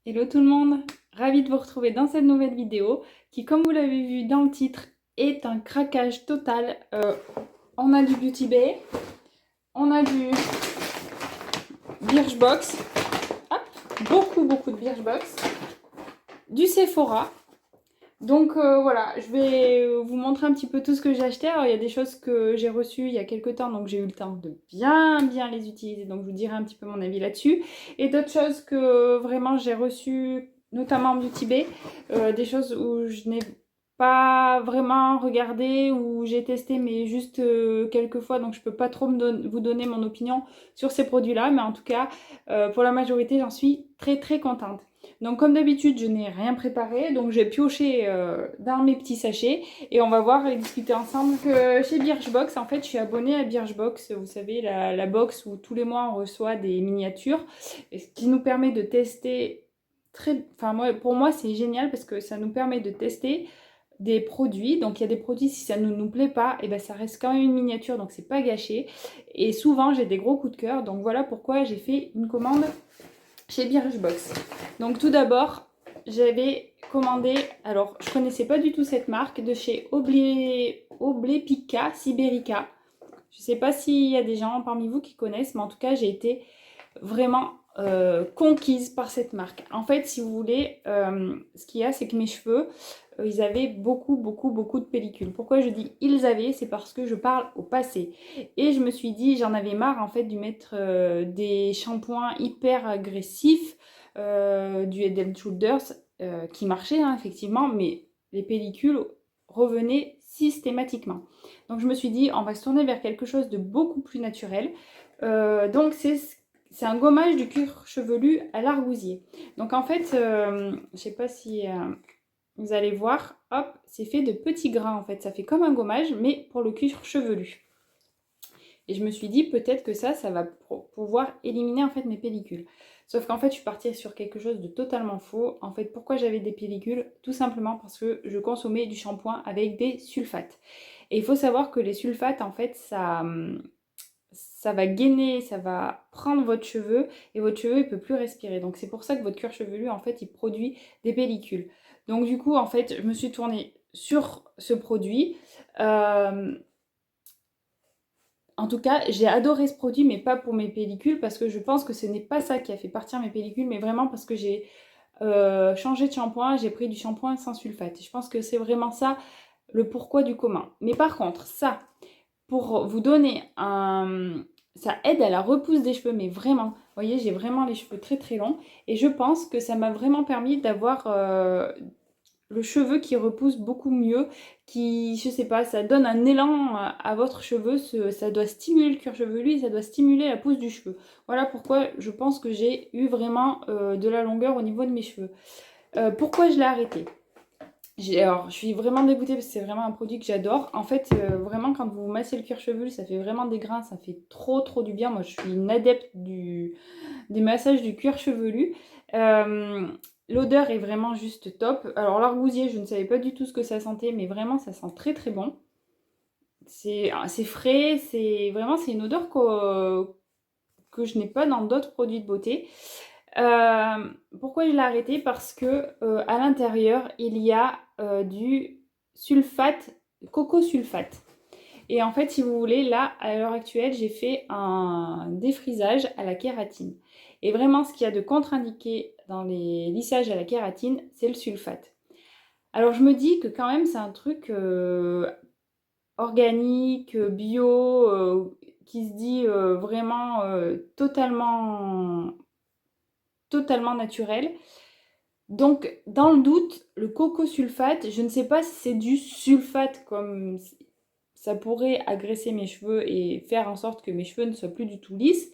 Hello tout le monde, ravie de vous retrouver dans cette nouvelle vidéo qui, comme vous l'avez vu dans le titre, est un craquage total. On a du Beauty Bay, on a du Birchbox, hop, beaucoup de Birchbox, du Sephora. Donc voilà, je vais vous montrer un petit peu tout ce que j'ai acheté. Alors il y a des choses que j'ai reçues il y a quelques temps, donc j'ai eu le temps de bien les utiliser, donc je vous dirai un petit peu mon avis là-dessus. Et d'autres choses que vraiment j'ai reçues, notamment en Beauty Bay, des choses où je n'ai pas vraiment regardé, où j'ai testé mais juste quelques fois, donc je peux pas trop vous donner mon opinion sur ces produits-là, mais en tout cas, pour la majorité, j'en suis très contente. Donc comme d'habitude, je n'ai rien préparé, donc j'ai pioché dans mes petits sachets et on va voir et discuter ensemble que chez Birchbox, en fait, je suis abonnée à Birchbox, vous savez, la box où tous les mois on reçoit des miniatures, et ce qui nous permet de tester pour moi c'est génial parce que ça nous permet de tester des produits. Donc il y a des produits, si ça ne nous plaît pas, et ben ça reste quand même une miniature, donc c'est pas gâché. Et souvent j'ai des gros coups de cœur, donc voilà pourquoi j'ai fait une commande chez Birchbox. Donc tout d'abord, j'avais commandé, alors je connaissais pas du tout cette marque, de chez Oblepica Siberica. Je sais pas s'il y a des gens parmi vous qui connaissent, mais en tout cas j'ai été vraiment conquise par cette marque. En fait, si vous voulez, ce qu'il y a, c'est que mes cheveux, ils avaient beaucoup de pellicules. Pourquoi je dis ils avaient? C'est parce que je parle au passé. Et je me suis dit, j'en avais marre en fait de mettre des shampoings hyper agressifs, du Head and Shoulders, qui marchaient hein, effectivement, mais les pellicules revenaient systématiquement. Donc je me suis dit, on va se tourner vers quelque chose de beaucoup plus naturel. Donc c'est un gommage du cuir chevelu à l'argousier. Donc en fait, je ne sais pas si vous allez voir, hop, c'est fait de petits grains en fait. Ça fait comme un gommage, mais pour le cuir chevelu. Et je me suis dit peut-être que ça va pouvoir éliminer en fait mes pellicules. Sauf qu'en fait, je suis partie sur quelque chose de totalement faux. En fait, pourquoi j'avais des pellicules? Tout simplement parce que je consommais du shampoing avec des sulfates. Et il faut savoir que les sulfates, en fait, ça va gainer, ça va prendre votre cheveu et votre cheveu il peut plus respirer. Donc c'est pour ça que votre cuir chevelu en fait il produit des pellicules. Donc du coup en fait je me suis tournée sur ce produit. Euh, En tout cas j'ai adoré ce produit mais pas pour mes pellicules parce que je pense que ce n'est pas ça qui a fait partir mes pellicules mais vraiment parce que j'ai changé de shampoing, j'ai pris du shampoing sans sulfate. Et je pense que c'est vraiment ça le pourquoi du comment. Mais par contre ça pour vous donner un... Ça aide à la repousse des cheveux, mais vraiment. Vous voyez, j'ai vraiment les cheveux très longs. Et je pense que ça m'a vraiment permis d'avoir le cheveu qui repousse beaucoup mieux. Qui, je sais pas, ça donne un élan à votre cheveu. Ça doit stimuler le cuir chevelu et ça doit stimuler la pousse du cheveu. Voilà pourquoi je pense que j'ai eu vraiment de la longueur au niveau de mes cheveux. Pourquoi je l'ai arrêté? Alors, je suis vraiment dégoûtée parce que c'est vraiment un produit que j'adore. En fait, vraiment, quand vous massez le cuir chevelu, ça fait vraiment des grains, ça fait trop du bien. Moi, je suis une adepte des massages du cuir chevelu. Euh, L'odeur est vraiment juste top. Alors, l'argousier, je ne savais pas du tout ce que ça sentait, mais vraiment, ça sent très bon. C'est frais, c'est une odeur que je n'ai pas dans d'autres produits de beauté. Pourquoi je l'ai arrêté? Parce que à l'intérieur, il y a du sulfate, coco sulfate. Et en fait, si vous voulez, là, à l'heure actuelle, j'ai fait un défrisage à la kératine. Et vraiment, ce qu'il y a de contre-indiqué dans les lissages à la kératine, c'est le sulfate. Alors, je me dis que quand même, c'est un truc organique, bio, qui se dit vraiment totalement naturel. Donc, dans le doute, le coco sulfate, je ne sais pas si c'est du sulfate comme ça pourrait agresser mes cheveux et faire en sorte que mes cheveux ne soient plus du tout lisses,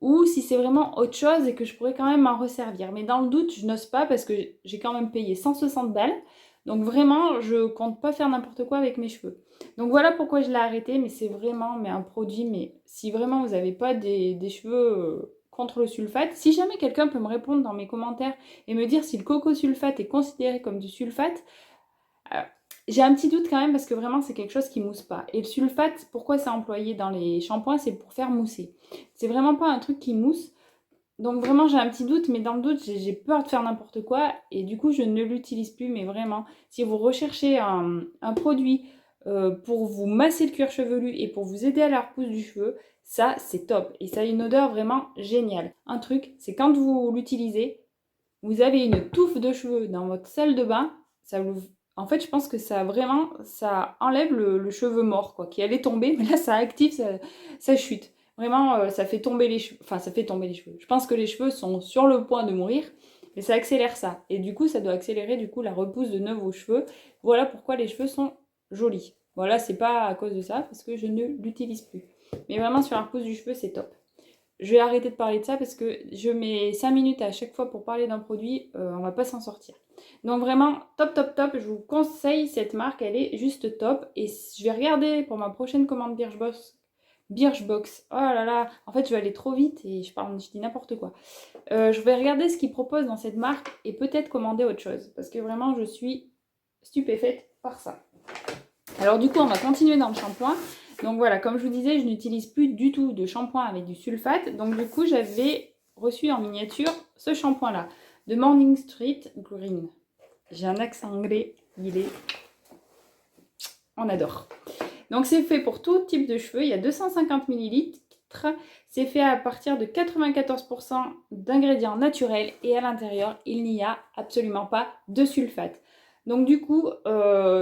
ou si c'est vraiment autre chose et que je pourrais quand même m'en resservir. Mais dans le doute, je n'ose pas parce que j'ai quand même payé 160 balles. Donc vraiment, je compte pas faire n'importe quoi avec mes cheveux. Donc voilà pourquoi je l'ai arrêté, mais c'est vraiment un produit, mais si vraiment vous n'avez pas des cheveux contre le sulfate, si jamais quelqu'un peut me répondre dans mes commentaires et me dire si le coco sulfate est considéré comme du sulfate, euh, j'ai un petit doute quand même parce que vraiment c'est quelque chose qui mousse pas. Et le sulfate, pourquoi c'est employé dans les shampoings? C'est pour faire mousser. C'est vraiment pas un truc qui mousse. Donc vraiment j'ai un petit doute, mais dans le doute j'ai peur de faire n'importe quoi et du coup je ne l'utilise plus. Mais vraiment, si vous recherchez un produit pour vous masser le cuir chevelu et pour vous aider à la repousse du cheveu, ça c'est top et ça a une odeur vraiment géniale. Un truc, c'est quand vous l'utilisez, vous avez une touffe de cheveux dans votre salle de bain, ça vous... En fait, je pense que ça vraiment, ça enlève le cheveu mort, quoi, qui allait tomber, mais là, ça active sa chute. Vraiment, ça fait tomber les cheveux. Enfin, ça fait tomber les cheveux. Je pense que les cheveux sont sur le point de mourir, mais ça accélère ça. Et du coup, ça doit accélérer du coup la repousse de neuf aux cheveux. Voilà pourquoi les cheveux sont jolis. Voilà, c'est pas à cause de ça, parce que je ne l'utilise plus. Mais vraiment, sur la repousse du cheveu, c'est top. Je vais arrêter de parler de ça parce que je mets 5 minutes à chaque fois pour parler d'un produit, on va pas s'en sortir. Donc vraiment, top, top, top, je vous conseille cette marque, elle est juste top. Et je vais regarder pour ma prochaine commande Birchbox. Birchbox, oh là là, en fait je vais aller trop vite et je dis n'importe quoi. Je vais regarder ce qu'ils proposent dans cette marque et peut-être commander autre chose. Parce que vraiment, je suis stupéfaite par ça. Alors du coup, on va continuer dans le shampoing. Donc voilà, comme je vous disais, je n'utilise plus du tout de shampoing avec du sulfate. Donc du coup, j'avais reçu en miniature ce shampoing-là, de Morning Street Green. J'ai un accent anglais, il est... On adore. Donc c'est fait pour tout type de cheveux, il y a 250 ml. C'est fait à partir de 94% d'ingrédients naturels et à l'intérieur, il n'y a absolument pas de sulfate. Donc du coup,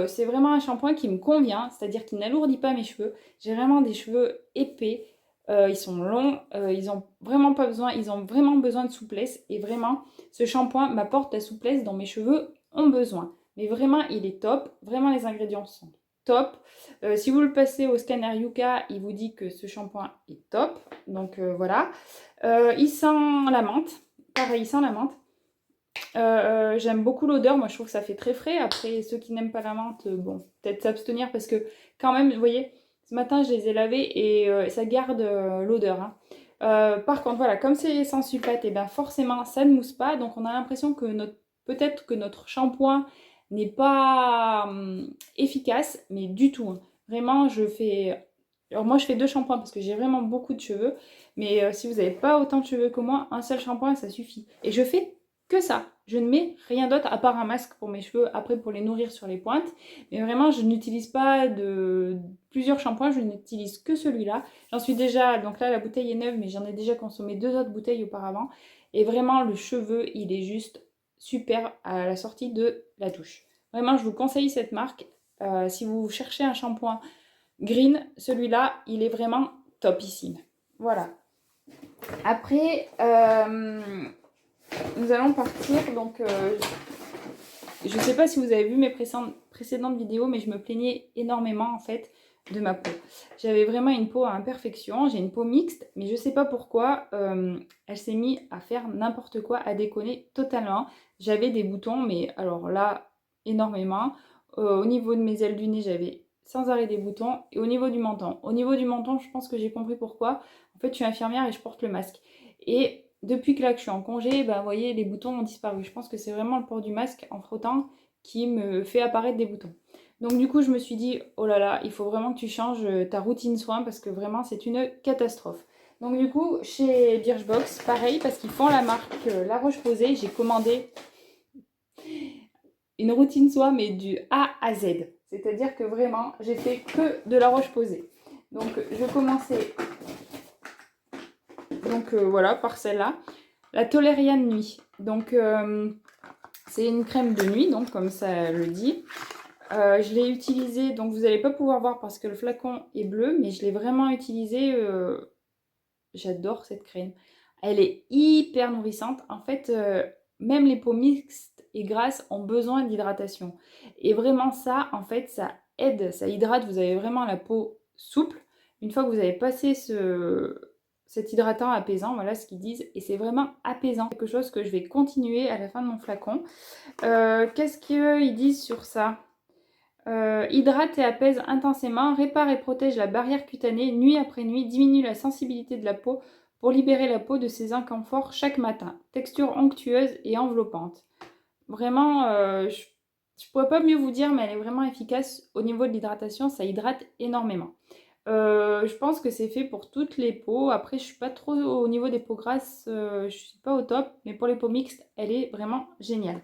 c'est vraiment un shampoing qui me convient, c'est-à-dire qu'il n'alourdit pas mes cheveux. J'ai vraiment des cheveux épais, ils sont longs, ils ont vraiment pas besoin, ils ont vraiment besoin de souplesse. Et vraiment, ce shampoing m'apporte la souplesse dont mes cheveux ont besoin. Mais vraiment, il est top. Vraiment, les ingrédients sont top. Si vous le passez au scanner Yuka, il vous dit que ce shampoing est top. Donc voilà. Il sent la menthe. Pareil, il sent la menthe. J'aime beaucoup l'odeur, moi je trouve que ça fait très frais. Après, ceux qui n'aiment pas la menthe, bon, peut-être s'abstenir parce que quand même, vous voyez, ce matin je les ai lavés et ça garde l'odeur. Hein. Par contre, voilà, comme c'est sans sulfate, et bien forcément ça ne mousse pas. Donc on a l'impression que peut-être que notre shampoing n'est pas efficace, mais du tout. Hein. Vraiment, je fais... Alors moi je fais 2 shampoings parce que j'ai vraiment beaucoup de cheveux. Mais si vous n'avez pas autant de cheveux que moi, un seul shampoing ça suffit. Et je fais que ça. Je ne mets rien d'autre à part un masque pour mes cheveux, après pour les nourrir sur les pointes. Mais vraiment, je n'utilise pas de plusieurs shampoings, je n'utilise que celui-là. J'en suis déjà, donc là la bouteille est neuve, mais j'en ai déjà consommé 2 autres bouteilles auparavant. Et vraiment, le cheveu, il est juste super à la sortie de la douche. Vraiment, je vous conseille cette marque. Si vous cherchez un shampoing green, celui-là, il est vraiment topissime. Voilà. Après, nous allons partir. Donc, je ne sais pas si vous avez vu mes précédentes vidéos, mais je me plaignais énormément en fait de ma peau. J'avais vraiment une peau à imperfection, j'ai une peau mixte, mais je ne sais pas pourquoi elle s'est mise à faire n'importe quoi, à déconner totalement. J'avais des boutons, mais alors là, énormément. Au niveau de mes ailes du nez, j'avais sans arrêt des boutons. Et au niveau du menton. Au niveau du menton, je pense que j'ai compris pourquoi. En fait, je suis infirmière et je porte le masque. Et depuis que là que je suis en congé, ben, vous voyez, les boutons ont disparu. Je pense que c'est vraiment le port du masque en frottant qui me fait apparaître des boutons. Donc du coup, je me suis dit, oh là là, il faut vraiment que tu changes ta routine soin parce que vraiment, c'est une catastrophe. Donc du coup, chez Birchbox, pareil, parce qu'ils font la marque La Roche-Posay, j'ai commandé une routine soin, mais du A à Z. C'est-à-dire que vraiment, j'ai fait que de La Roche-Posay. Donc je commençais voilà, par celle-là. La Tolériane Nuit. Donc, c'est une crème de nuit, donc comme ça le dit. Je l'ai utilisée, donc vous n'allez pas pouvoir voir parce que le flacon est bleu, mais je l'ai vraiment utilisée. J'adore cette crème. Elle est hyper nourrissante. En fait, même les peaux mixtes et grasses ont besoin d'hydratation. Et vraiment ça, en fait, ça aide, ça hydrate. Vous avez vraiment la peau souple. Une fois que vous avez passé cet hydratant apaisant, voilà ce qu'ils disent. Et c'est vraiment apaisant. Quelque chose que je vais continuer à la fin de mon flacon. Qu'est-ce qu'ils disent sur ça? Hydrate et apaise intensément, répare et protège la barrière cutanée nuit après nuit, diminue la sensibilité de la peau pour libérer la peau de ses inconforts chaque matin. Texture onctueuse et enveloppante. Vraiment, je ne pourrais pas mieux vous dire, mais elle est vraiment efficace au niveau de l'hydratation, ça hydrate énormément. Je pense que c'est fait pour toutes les peaux. Après, je suis pas trop au niveau des peaux grasses, je suis pas au top. Mais pour les peaux mixtes, elle est vraiment géniale.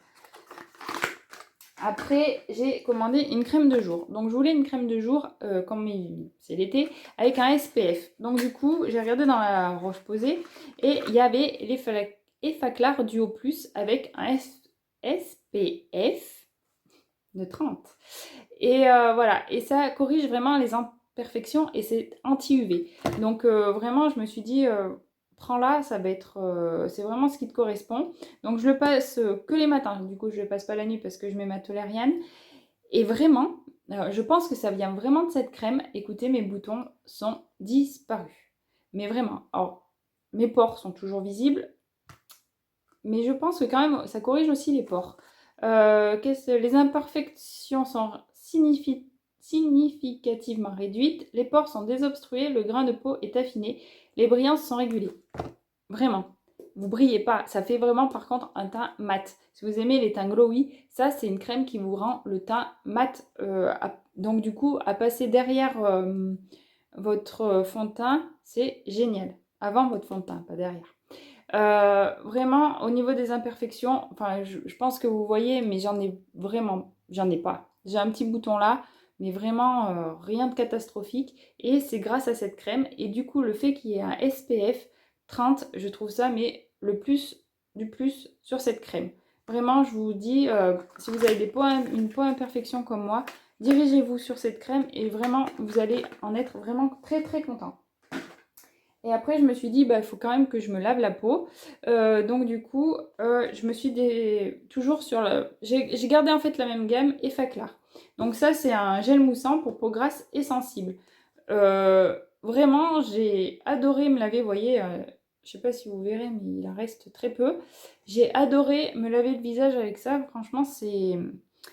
Après, j'ai commandé une crème de jour. Donc, je voulais une crème de jour, comme c'est l'été, avec un SPF. Donc, du coup, j'ai regardé dans la Roche-Posay et il y avait l'Effaclar Duo Plus avec un SPF de 30. Et voilà, et ça corrige vraiment les imperfections et c'est anti-UV. Donc, vraiment, je me suis dit, prends-la, ça va être, c'est vraiment ce qui te correspond. Donc je le passe que les matins, du coup je le passe pas la nuit parce que je mets ma tolériane. Et vraiment, je pense que ça vient vraiment de cette crème. Écoutez, mes boutons sont disparus. Mais vraiment, alors, mes pores sont toujours visibles, mais je pense que quand même ça corrige aussi les pores. Les imperfections sont significativement réduites, les pores sont désobstrués, le grain de peau est affiné, les brillances sont régulées. Vraiment, vous brillez pas. Ça fait vraiment par contre un teint mat. Si vous aimez les teints glowy, ça c'est une crème qui vous rend le teint mat. Donc du coup, à passer derrière votre fond de teint, c'est génial. Avant votre fond de teint, pas derrière. Vraiment, au niveau des imperfections, enfin, je pense que vous voyez, mais j'en ai pas. J'ai un petit bouton là, mais vraiment rien de catastrophique. Et c'est grâce à cette crème. Et du coup, le fait qu'il y ait un SPF 30, je trouve ça, mais le plus du plus sur cette crème. Vraiment, je vous dis, si vous avez une peau imperfection comme moi, dirigez-vous sur cette crème et vraiment, vous allez en être vraiment très très content. Et après, je me suis dit, bah, il faut quand même que je me lave la peau. Donc, du coup, je me suis toujours sur le. J'ai gardé en fait la même gamme Effaclar. Donc, ça, c'est un gel moussant pour peau grasse et sensible. Vraiment, j'ai adoré me laver. Vous voyez, je sais pas si vous verrez, mais il en reste très peu. J'ai adoré me laver le visage avec ça. Franchement,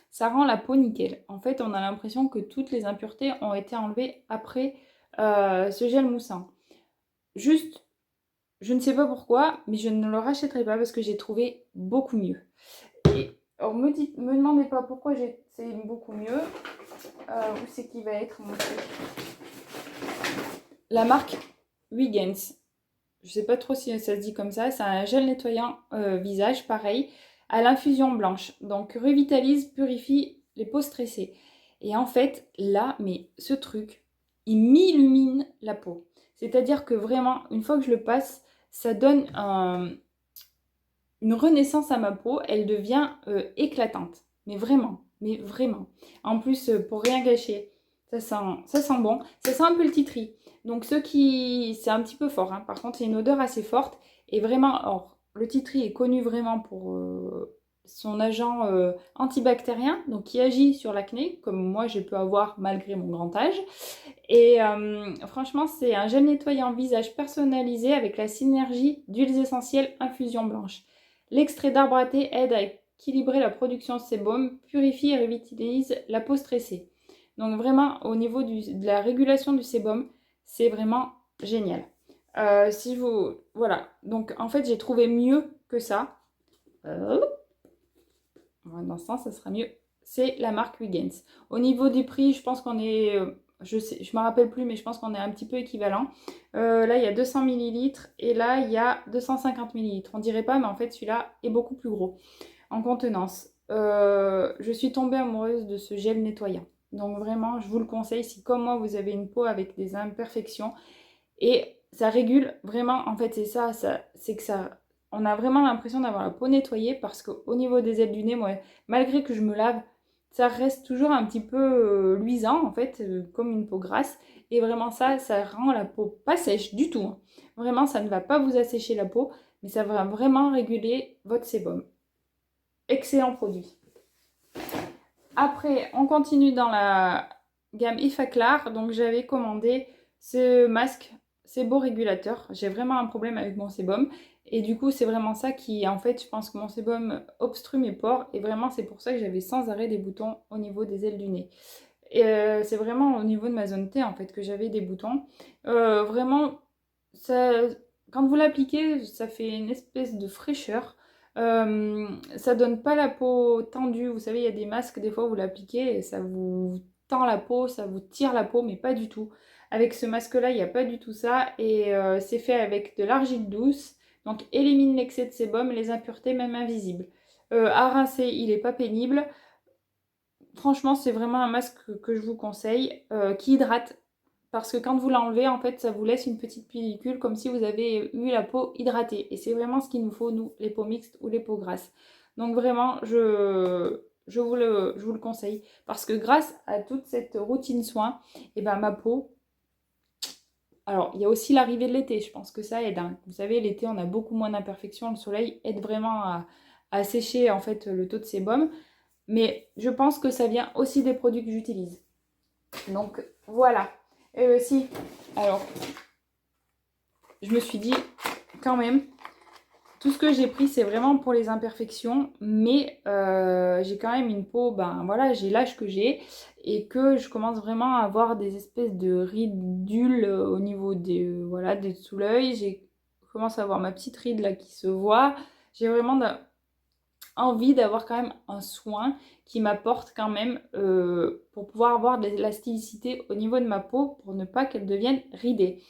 ça rend la peau nickel. En fait, on a l'impression que toutes les impuretés ont été enlevées après ce gel moussant. Juste, je ne sais pas pourquoi, mais je ne le rachèterai pas parce que j'ai trouvé beaucoup mieux. Et alors, me demandez pas pourquoi c'est beaucoup mieux. Où c'est qui va être mon truc? La marque Wiggins. Je sais pas trop si ça se dit comme ça. C'est un gel nettoyant visage, pareil, à l'infusion blanche. Donc, revitalise, purifie les peaux stressées. Et en fait, là, mais ce truc, il m'illumine la peau. C'est-à-dire que vraiment, une fois que je le passe, ça donne une renaissance à ma peau. Elle devient éclatante. Mais vraiment, mais vraiment. En plus, pour rien gâcher, ça sent bon. Ça sent un peu le titri. Donc ceux qui... C'est un petit peu fort. Hein. Par contre, c'est une odeur assez forte. Et vraiment, or, le titri est connu vraiment pour son agent antibactérien, donc qui agit sur l'acné, comme moi je peux avoir malgré mon grand âge. Et franchement, c'est un gel nettoyant visage personnalisé avec la synergie d'huiles essentielles infusion blanche. L'extrait d'arbre à thé aide à équilibrer la production de sébum, purifie et revitalise la peau stressée. Donc vraiment, au niveau de la régulation du sébum, c'est vraiment génial. Si vous... Voilà. Donc en fait, j'ai trouvé mieux que ça. Dans ce sens, ça sera mieux. C'est la marque Wiggins. Au niveau du prix, je pense qu'on est... je me rappelle plus, mais je pense qu'on est un petit peu équivalent. Là, il y a 200 ml et là, il y a 250 ml. On dirait pas, mais en fait, celui-là est beaucoup plus gros en contenance. Je suis tombée amoureuse de ce gel nettoyant. Donc vraiment, je vous le conseille si comme moi, vous avez une peau avec des imperfections. Et ça régule vraiment, en fait, c'est ça c'est que ça... On a vraiment l'impression d'avoir la peau nettoyée parce qu'au niveau des ailes du nez, moi, malgré que je me lave, ça reste toujours un petit peu luisant, en fait, comme une peau grasse. Et vraiment ça rend la peau pas sèche du tout. Hein. Vraiment, ça ne va pas vous assécher la peau, mais ça va vraiment réguler votre sébum. Excellent produit. Après, on continue dans la gamme Effaclar. Donc, j'avais commandé ce masque séborégulateur. J'ai vraiment un problème avec mon sébum. Et du coup, c'est vraiment ça qui, en fait, je pense que mon sébum obstrue mes pores. Et vraiment, c'est pour ça que j'avais sans arrêt des boutons au niveau des ailes du nez. Et c'est vraiment au niveau de ma zone T, en fait, que j'avais des boutons. Vraiment, ça, quand vous l'appliquez, ça fait une espèce de fraîcheur. Ça donne pas la peau tendue. Vous savez, il y a des masques, des fois, vous l'appliquez et ça vous tend la peau, ça vous tire la peau, mais pas du tout. Avec ce masque-là, il n'y a pas du tout ça. Et c'est fait avec de l'argile douce. Donc élimine l'excès de sébum et les impuretés même invisibles. À rincer, il n'est pas pénible. Franchement, c'est vraiment un masque que je vous conseille, qui hydrate. Parce que quand vous l'enlevez, en fait, ça vous laisse une petite pellicule comme si vous avez eu la peau hydratée. Et c'est vraiment ce qu'il nous faut, nous, les peaux mixtes ou les peaux grasses. Donc vraiment, je vous le conseille. Parce que grâce à toute cette routine soin, et ben, ma peau... Alors, il y a aussi l'arrivée de l'été. Je pense que ça aide, hein. Vous savez, l'été, on a beaucoup moins d'imperfections. Le soleil aide vraiment à sécher, en fait, le taux de sébum. Mais je pense que ça vient aussi des produits que j'utilise. Donc, voilà. Si, alors, je me suis dit, quand même, tout ce que j'ai pris, c'est vraiment pour les imperfections, mais j'ai quand même une peau, ben voilà, j'ai l'âge que j'ai, et que je commence vraiment à avoir des espèces de ridules au niveau des, voilà, des sous l'œil. Je commence à avoir ma petite ride là qui se voit. J'ai vraiment envie d'avoir quand même un soin qui m'apporte quand même pour pouvoir avoir de l'élasticité au niveau de ma peau pour ne pas qu'elle devienne ridée.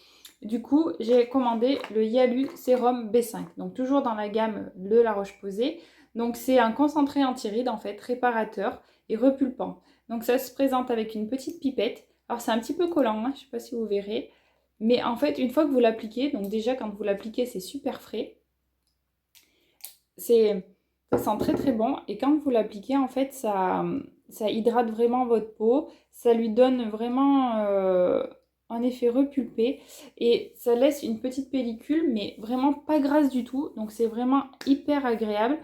Du coup, j'ai commandé le Yalu Sérum B5, donc toujours dans la gamme de La Roche-Posay. Donc c'est un concentré anti-rides en fait, réparateur et repulpant. Donc ça se présente avec une petite pipette. Alors c'est un petit peu collant, hein, je ne sais pas si vous verrez. Mais en fait, une fois que vous l'appliquez, donc déjà quand vous l'appliquez, c'est super frais. Ça sent très très bon et quand vous l'appliquez, en fait, ça hydrate vraiment votre peau. Ça lui donne vraiment un effet repulpé et ça laisse une petite pellicule, mais vraiment pas grasse du tout. Donc c'est vraiment hyper agréable.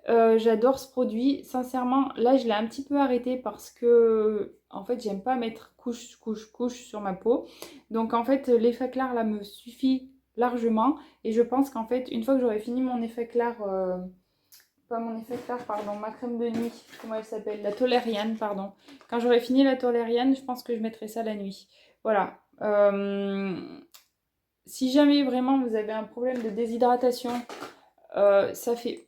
J'adore ce produit. Sincèrement, là, je l'ai un petit peu arrêté parce que, en fait, j'aime pas mettre couche, couche, couche sur ma peau. Donc, en fait, l'effet clair, là, me suffit largement. Et je pense qu'en fait, une fois que j'aurai fini mon effet clair, pas mon effet clair, pardon, ma crème de nuit, comment elle s'appelle? La Tolériane, pardon. Quand j'aurai fini la Tolériane, je pense que je mettrai ça la nuit. Voilà. Si jamais vraiment vous avez un problème de déshydratation, ça fait...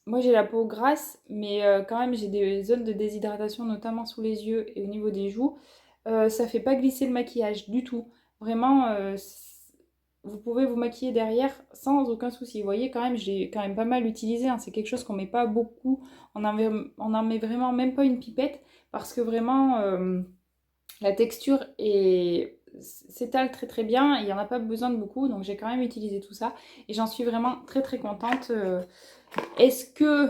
Moi j'ai la peau grasse, mais quand même j'ai des zones de déshydratation, notamment sous les yeux et au niveau des joues. Ça fait pas glisser le maquillage du tout. Vraiment, vous pouvez vous maquiller derrière sans aucun souci. Vous voyez, quand même, j'ai quand même pas mal utilisé, hein. C'est quelque chose qu'on met pas beaucoup. On en met vraiment même pas une pipette parce que vraiment la texture s'étale très très bien. Il n'y en a pas besoin de beaucoup, donc j'ai quand même utilisé tout ça et j'en suis vraiment très très contente. Est-ce que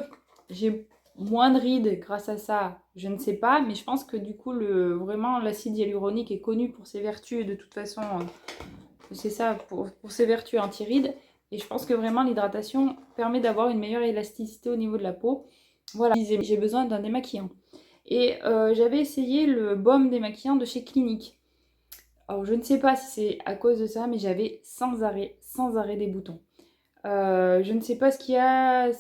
j'ai moins de rides grâce à ça? Je ne sais pas, mais je pense que du coup, vraiment, l'acide hyaluronique est connu pour ses vertus et de toute façon, c'est ça, pour ses vertus anti-rides. Et je pense que vraiment, l'hydratation permet d'avoir une meilleure élasticité au niveau de la peau. Voilà, j'ai besoin d'un démaquillant. Et j'avais essayé le baume démaquillant de chez Clinique. Alors, je ne sais pas si c'est à cause de ça, mais j'avais sans arrêt des boutons. Je ne sais pas ce qu'il y a,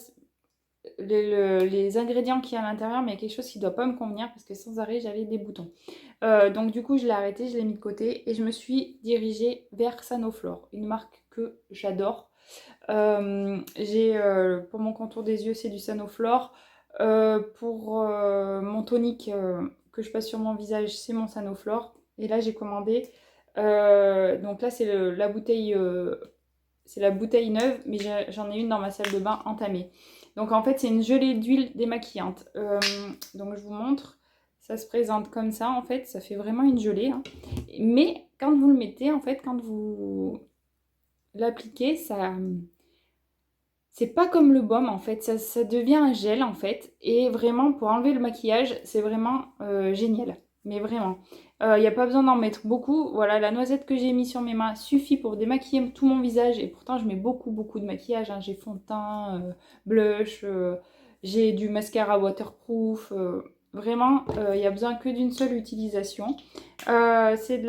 les ingrédients qu'il y a à l'intérieur, mais il y a quelque chose qui ne doit pas me convenir parce que sans arrêt j'avais des boutons. Donc du coup je l'ai arrêté, je l'ai mis de côté et je me suis dirigée vers Sanoflore, une marque que j'adore. Pour mon contour des yeux c'est du Sanoflore. Pour mon tonique que je passe sur mon visage c'est mon Sanoflore. Et là j'ai commandé, donc là c'est la bouteille... c'est la bouteille neuve, mais j'en ai une dans ma salle de bain entamée. Donc en fait, c'est une gelée d'huile démaquillante. Donc je vous montre. Ça se présente comme ça, en fait. Ça fait vraiment une gelée, hein. Mais quand vous le mettez, en fait, quand vous l'appliquez, ça... C'est pas comme le baume, en fait. Ça devient un gel, en fait. Et vraiment, pour enlever le maquillage, c'est vraiment génial. Mais vraiment. Il n'y a pas besoin d'en mettre beaucoup. Voilà, la noisette que j'ai mis sur mes mains suffit pour démaquiller tout mon visage. Et pourtant, je mets beaucoup, beaucoup de maquillage, hein. J'ai fond de teint, blush, j'ai du mascara waterproof. Vraiment, il n'y a besoin que d'une seule utilisation. C'est de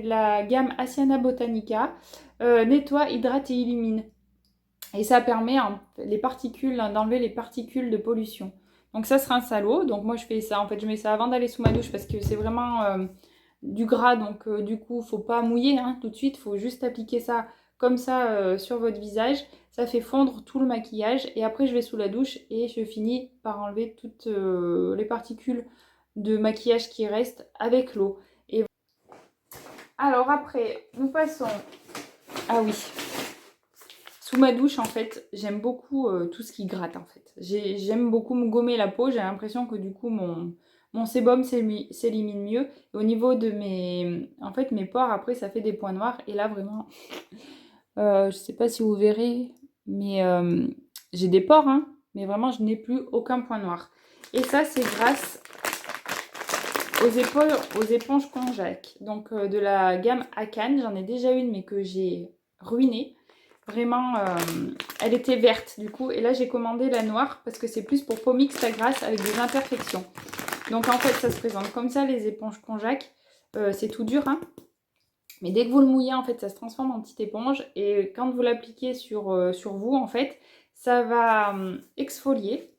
la gamme Asiana Botanica. Nettoie, hydrate et illumine. Et ça permet d'enlever les particules de pollution. Donc ça sera un salaud. Donc moi je fais ça. En fait je mets ça avant d'aller sous ma douche parce que c'est vraiment du gras. Donc du coup faut pas mouiller, hein, tout de suite. Il faut juste appliquer ça comme ça sur votre visage. Ça fait fondre tout le maquillage. Et après je vais sous la douche et je finis par enlever toutes les particules de maquillage qui restent avec l'eau. Alors après, nous passons... Ah oui. Sous ma douche, en fait, j'aime beaucoup tout ce qui gratte, en fait. J'aime beaucoup me gommer la peau. J'ai l'impression que du coup, mon sébum s'élimine mieux. Et au niveau de mes... En fait, mes pores, après, ça fait des points noirs. Et là, vraiment, je sais pas si vous verrez, mais j'ai des pores, hein. Mais vraiment, je n'ai plus aucun point noir. Et ça, c'est grâce aux éponges Konjac. Donc, de la gamme Akan. J'en ai déjà une, mais que j'ai ruinée. Vraiment, elle était verte du coup. Et là, j'ai commandé la noire parce que c'est plus pour peau mixte à grasse avec des imperfections. Donc, en fait, ça se présente comme ça, les éponges Konjac. C'est tout dur, hein. Mais dès que vous le mouillez, en fait, ça se transforme en petite éponge. Et quand vous l'appliquez sur vous, en fait, ça va exfolier.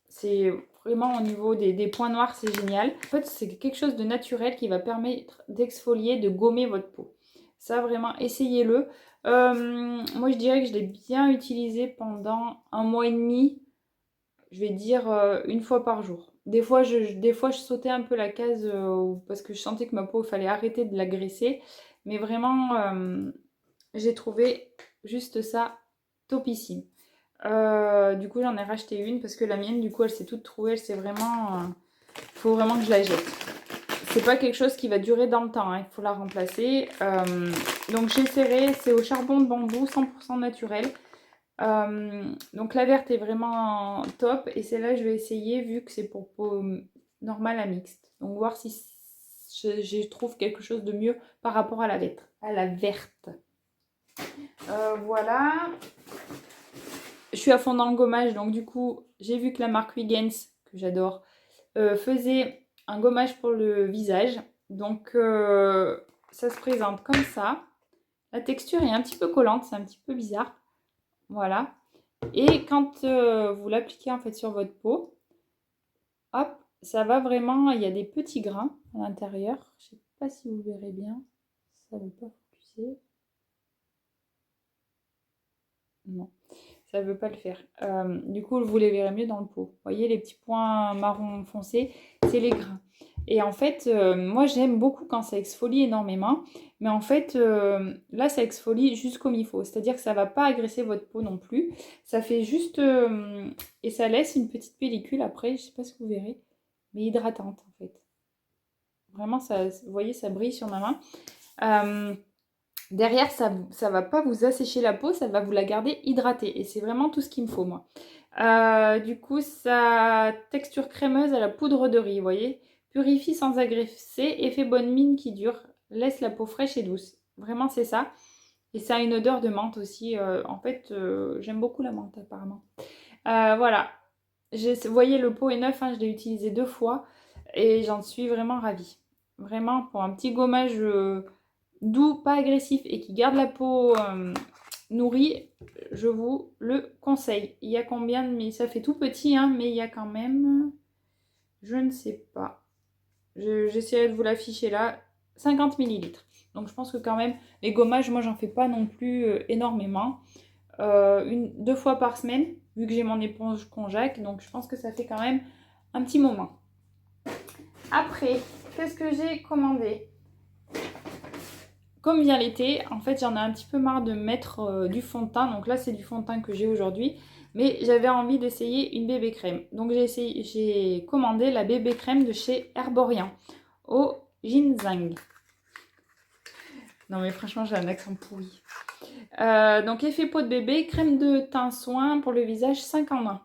C'est vraiment au niveau des points noirs, c'est génial. En fait, c'est quelque chose de naturel qui va permettre d'exfolier, de gommer votre peau. Ça, vraiment, essayez-le. Moi, je dirais que je l'ai bien utilisé pendant 1 mois et demi. Je vais dire une fois par jour. Des fois, je sautais un peu la case parce que je sentais que ma peau, il fallait arrêter de la graisser. Mais vraiment, j'ai trouvé juste ça topissime. Du coup, j'en ai racheté une parce que la mienne, du coup, elle s'est toute trouée. Elle s'est vraiment... faut vraiment que je la jette. C'est pas quelque chose qui va durer dans le temps, hein. Il faut la remplacer. Donc, j'ai serré. C'est au charbon de bambou, 100% naturel. Donc, la verte est vraiment top. Et celle-là, je vais essayer vu que c'est pour peau normale à mixte. Donc, voir si je trouve quelque chose de mieux par rapport à la verte. Voilà. Je suis à fond dans le gommage, donc du coup, j'ai vu que la marque Huygens, que j'adore, faisait un gommage pour le visage. Donc, ça se présente comme ça. La texture est un petit peu collante, c'est un petit peu bizarre. Voilà. Et quand vous l'appliquez en fait sur votre peau, hop, ça va vraiment, il y a des petits grains à l'intérieur. Je ne sais pas si vous verrez bien. Ça ne veut pas focuser. Non. Ça ne veut pas le faire. Du coup, vous les verrez mieux dans le pot. Vous voyez, les petits points marron foncé, c'est les grains. Et en fait, moi, j'aime beaucoup quand ça exfolie énormément. Mais en fait, là, ça exfolie juste comme il faut. C'est-à-dire que ça ne va pas agresser votre peau non plus. Ça fait juste... et ça laisse une petite pellicule après, je ne sais pas si vous verrez, mais hydratante, en fait. Vraiment, ça, vous voyez, ça brille sur ma main. Derrière, ça ne va pas vous assécher la peau, ça va vous la garder hydratée. Et c'est vraiment tout ce qu'il me faut, moi. Du coup, sa texture crémeuse à la poudre de riz, vous voyez. Purifie sans agresser, effet bonne mine qui dure, laisse la peau fraîche et douce. Vraiment, c'est ça. Et ça a une odeur de menthe aussi. En fait, j'aime beaucoup la menthe, apparemment. Voilà. Vous voyez, le pot est neuf, hein, je l'ai utilisé 2 fois. Et j'en suis vraiment ravie. Vraiment, pour un petit gommage... doux, pas agressif et qui garde la peau nourrie, je vous le conseille. Il y a combien de... Ça fait tout petit, hein, mais il y a quand même... Je ne sais pas. J'essaierai de vous l'afficher là. 50 millilitres. Donc je pense que quand même, les gommages, moi, j'en fais pas non plus énormément. 2 fois par semaine, vu que j'ai mon éponge Konjac. Donc je pense que ça fait quand même un petit moment. Après, qu'est-ce que j'ai commandé ? Comme vient l'été, en fait, j'en ai un petit peu marre de mettre du fond de teint. Donc là, c'est du fond de teint que j'ai aujourd'hui. Mais j'avais envie d'essayer une bébé crème. Donc j'ai commandé la bébé crème de chez Herborian au ginseng. Non mais franchement, j'ai un accent pourri. Donc effet peau de bébé, crème de teint soin pour le visage 5 en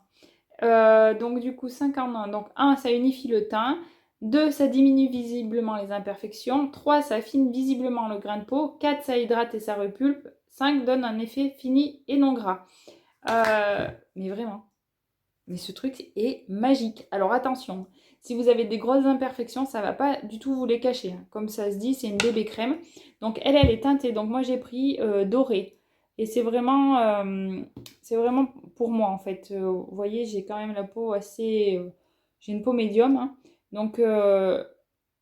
1. Donc du coup 5 en 1. Donc 1, ça unifie le teint. 2, ça diminue visiblement les imperfections. 3, ça affine visiblement le grain de peau. 4, ça hydrate et ça repulpe. 5, donne un effet fini et non gras. Mais vraiment, mais ce truc est magique. Alors attention, si vous avez des grosses imperfections, ça ne va pas du tout vous les cacher. Comme ça se dit, c'est une bébé crème. Donc elle est teintée. Donc moi j'ai pris doré. Et c'est vraiment pour moi en fait. Vous voyez, j'ai quand même la peau assez... j'ai une peau médium, hein. Donc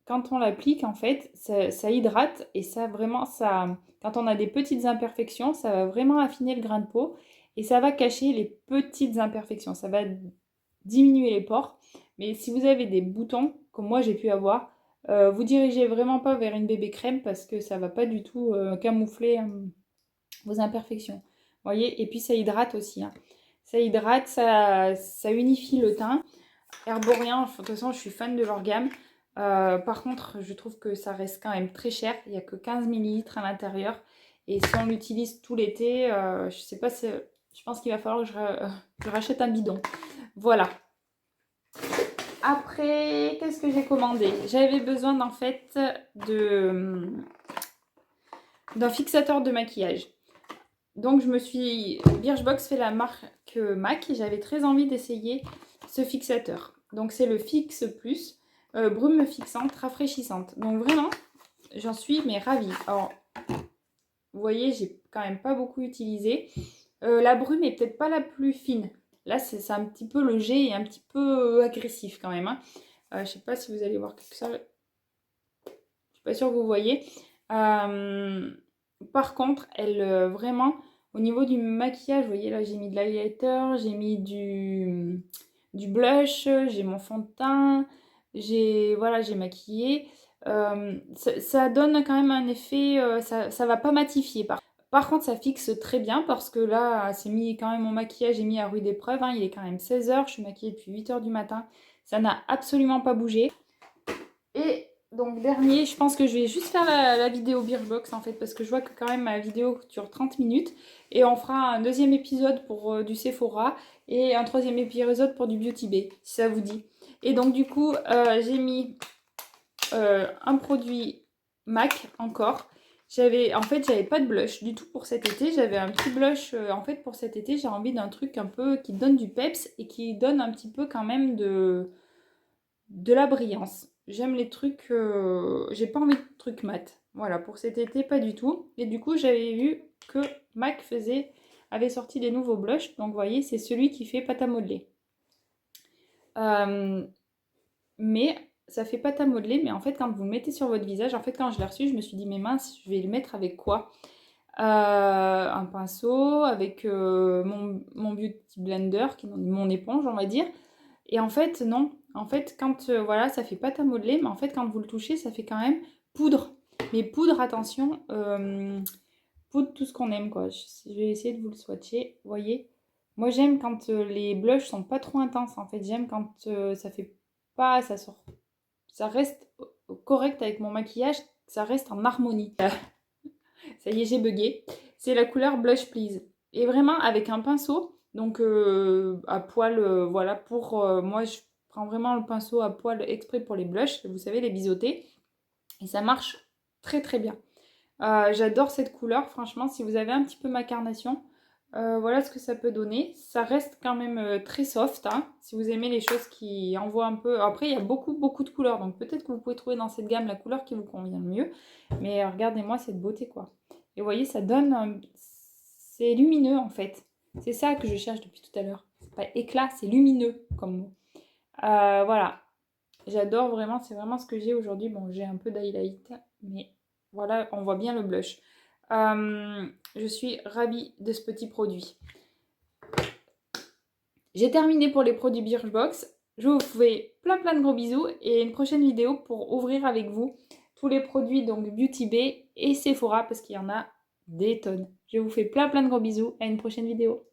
quand on l'applique en fait, ça hydrate et ça vraiment, quand on a des petites imperfections, ça va vraiment affiner le grain de peau. Et ça va cacher les petites imperfections. Ça va diminuer les pores. Mais si vous avez des boutons, comme moi j'ai pu avoir, Vous dirigez vraiment pas vers une bébé crème parce que ça va pas du tout camoufler vos imperfections. Vous voyez, et puis ça hydrate aussi, hein. Ça hydrate, ça unifie le teint. Herborian, de toute façon, je suis fan de leur gamme. Par contre, je trouve que ça reste quand même très cher. Il n'y a que 15 millilitres à l'intérieur. Et si on l'utilise tout l'été, je sais pas, je pense qu'il va falloir que je rachète un bidon. Voilà. Après, qu'est-ce que j'ai commandé? J'avais besoin en fait d'un fixateur de maquillage. Donc je me suis... Birchbox fait la marque MAC et j'avais très envie d'essayer ce fixateur. Donc c'est le Fix Plus, brume fixante, rafraîchissante. Donc vraiment, j'en suis mais ravie. Alors, vous voyez, j'ai quand même pas beaucoup utilisé. La brume est peut-être pas la plus fine. Là, c'est un petit peu le jet et un petit peu agressif quand même, hein. Je sais pas si vous allez voir quelque chose. Je suis pas sûre que vous voyez. Par contre, elle vraiment, au niveau du maquillage, vous voyez là, j'ai mis de l'highlighter, j'ai mis du blush, j'ai mon fond de teint, voilà, j'ai maquillé. Ça donne quand même un effet, ça va pas matifier. Par contre, ça fixe très bien parce que là, c'est mis quand même mon maquillage est mis à rude épreuve, hein. Il est quand même 16h, je suis maquillée depuis 8h du matin. Ça n'a absolument pas bougé. Et donc dernier, je pense que je vais juste faire la vidéo Birchbox en fait parce que je vois que quand même ma vidéo dure 30 minutes et on fera un deuxième épisode pour du Sephora et un troisième épisode pour du Beauty Bay si ça vous dit. Et donc du coup j'ai mis un produit MAC encore. En fait j'avais pas de blush du tout pour cet été, j'avais un petit blush en fait pour cet été, j'ai envie d'un truc un peu qui donne du peps et qui donne un petit peu quand même de la brillance. J'aime les trucs, j'ai pas envie de trucs mat. Voilà, pour cet été, pas du tout. Et du coup, j'avais vu que MAC avait sorti des nouveaux blushs. Donc, vous voyez, c'est celui qui fait pâte à modeler. Mais ça fait pâte à modeler, mais en fait, quand vous le mettez sur votre visage, en fait, quand je l'ai reçu, je me suis dit, mais mince, je vais le mettre avec quoi? Un pinceau, avec mon Beauty Blender, qui est mon éponge, on va dire. Et en fait, non. En fait, quand voilà, ça fait pâte à modeler, mais en fait, quand vous le touchez, ça fait quand même poudre. Mais poudre, attention, poudre tout ce qu'on aime, quoi. Je vais essayer de vous le swatcher. Vous voyez? Moi, j'aime quand les blushs sont pas trop intenses. En fait, j'aime quand ça fait pas, ça sort, ça reste correct avec mon maquillage, ça reste en harmonie. Ça y est, j'ai bugué. C'est la couleur Blush Please. Et vraiment avec un pinceau, donc à poil, voilà, moi je prends vraiment le pinceau à poil exprès pour les blushs, vous savez, les biseautés. Et ça marche très très bien. J'adore cette couleur, franchement, si vous avez un petit peu ma carnation, voilà ce que ça peut donner. Ça reste quand même très soft, hein, si vous aimez les choses qui envoient un peu. Après, il y a beaucoup beaucoup de couleurs, donc peut-être que vous pouvez trouver dans cette gamme la couleur qui vous convient le mieux. Mais regardez-moi cette beauté, quoi. Et vous voyez, ça donne... C'est lumineux, en fait. C'est ça que je cherche depuis tout à l'heure. C'est pas éclat, c'est lumineux, comme mot. Voilà. J'adore vraiment, c'est vraiment ce que j'ai aujourd'hui. Bon, j'ai un peu d'highlight, mais voilà, on voit bien le blush. Je suis ravie de ce petit produit. J'ai terminé pour les produits Birchbox. Je vous fais plein de gros bisous et une prochaine vidéo pour ouvrir avec vous tous les produits donc Beauty Bay et Sephora parce qu'il y en a des tonnes. Je vous fais plein de gros bisous. À une prochaine vidéo.